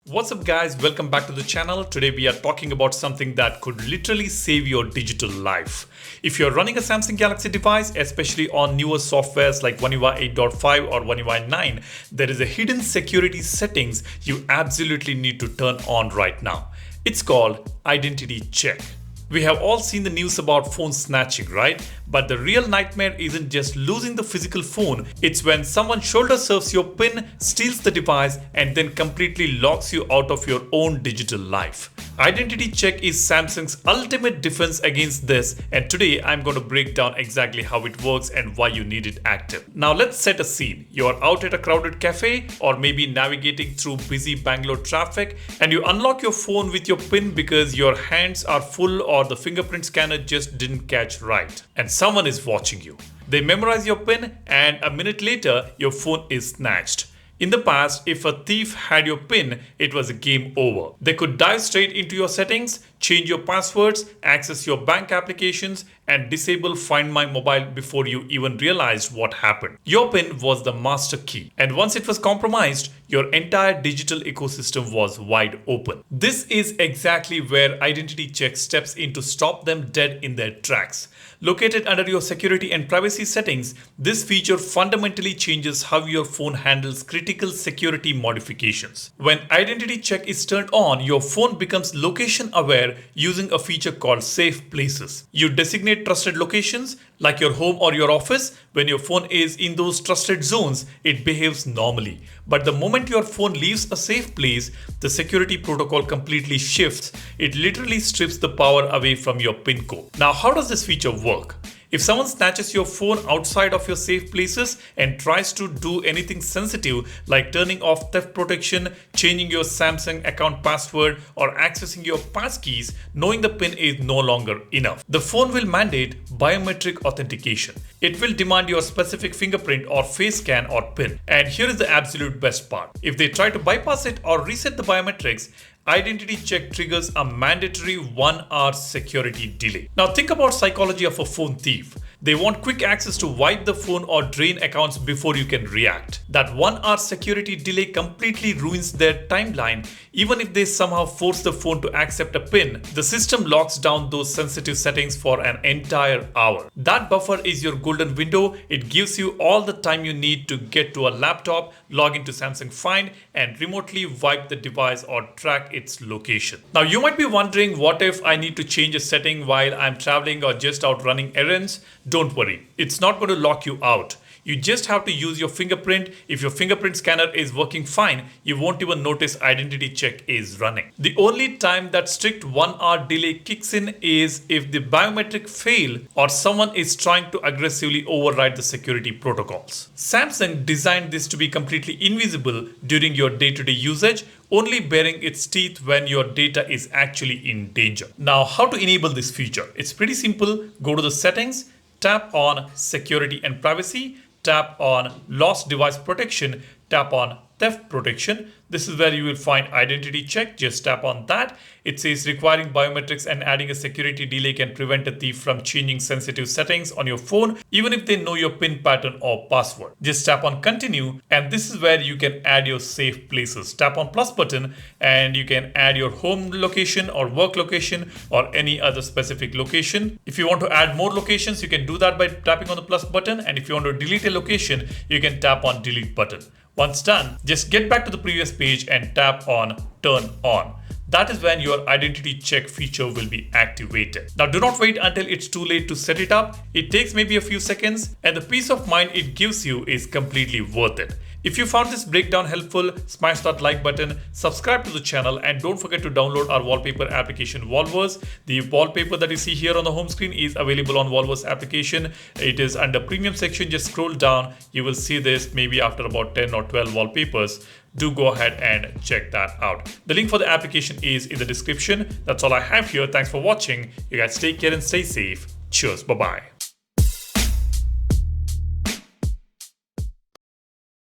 What's up guys, welcome back to the channel. Today we are talking about something that could literally save your digital life. If you're running a Samsung Galaxy device, especially on newer softwares like One UI 8.5 or One UI 9, there is a hidden security settings you absolutely need to turn on right now. It's called Identity Check. We have all seen the news about phone snatching, right? But the real nightmare isn't just losing the physical phone, it's when someone shoulder surfs your PIN, steals the device, and then completely locks you out of your own digital life. Identity Check is Samsung's ultimate defense against this, and today I'm going to break down exactly how it works and why you need it active. Now let's set a scene. You're out at a crowded cafe or maybe navigating through busy Bangalore traffic, and you unlock your phone with your PIN because your hands are full or the fingerprint scanner just didn't catch right. And someone is watching you. They memorize your PIN and a minute later, your phone is snatched. In the past, if a thief had your PIN, it was a game over. They could dive straight into your settings, change your passwords, access your bank applications, and disable Find My Mobile before you even realized what happened. Your PIN was the master key, and once it was compromised, your entire digital ecosystem was wide open. This is exactly where Identity Check steps in to stop them dead in their tracks. Located under your security and privacy settings, this feature fundamentally changes how your phone handles critical security modifications. When Identity Check is turned on, your phone becomes location aware using a feature called Safe Places. You designate trusted locations like your home or your office. When your phone is in those trusted zones, it behaves normally. But the moment your phone leaves a safe place, the security protocol completely shifts. It literally strips the power away from your PIN code. Now, how does this feature work? If someone snatches your phone outside of your safe places and tries to do anything sensitive like turning off theft protection, changing your Samsung account password, or accessing your passkeys, knowing the PIN is no longer enough. The phone will mandate biometric authentication. It will demand your specific fingerprint or face scan or PIN. And here is the absolute best part. If they try to bypass it or reset the biometrics, Identity Check triggers a mandatory 1-hour security delay. Now think about psychology of a phone thief. They want quick access to wipe the phone or drain accounts before you can react. That 1-hour security delay completely ruins their timeline. Even if they somehow force the phone to accept a PIN, the system locks down those sensitive settings for an entire hour. That buffer is your golden window. It gives you all the time you need to get to a laptop, log into Samsung Find, and remotely wipe the device or track its location. Now you might be wondering, what if I need to change a setting while I'm traveling or just out running errands? Don't worry, it's not going to lock you out. You just have to use your fingerprint. If your fingerprint scanner is working fine, you won't even notice Identity Check is running. The only time that strict 1-hour delay kicks in is if the biometric fail or someone is trying to aggressively override the security protocols. Samsung designed this to be completely invisible during your day-to-day usage, only baring its teeth when your data is actually in danger. Now, how to enable this feature? It's pretty simple. Go to the settings, tap on Security and Privacy, tap on Lost Device Protection, tap on Theft Protection. This is where you will find Identity Check. Just tap on that. It says requiring biometrics and adding a security delay can prevent a thief from changing sensitive settings on your phone, even if they know your PIN pattern or password. Just tap on Continue, and this is where you can add your safe places. Tap on plus button and you can add your home location or work location or any other specific location. If you want to add more locations, you can do that by tapping on the plus button, and if you want to delete a location, you can tap on Delete button. Once done, just get back to the previous page and tap on Turn On. That is when your Identity Check feature will be activated. Now do not wait until it's too late to set it up. It takes maybe a few seconds, and the peace of mind it gives you is completely worth it. If you found this breakdown helpful, smash that like button, subscribe to the channel, and don't forget to download our wallpaper application Wallverse. The wallpaper that you see here on the home screen is available on Wallverse application. It is under premium section. Just scroll down. You will see this maybe after about 10 or 12 wallpapers. Do go ahead and check that out. The link for the application is in the description. That's all I have here. Thanks for watching. You guys take care and stay safe. Cheers. Bye-bye.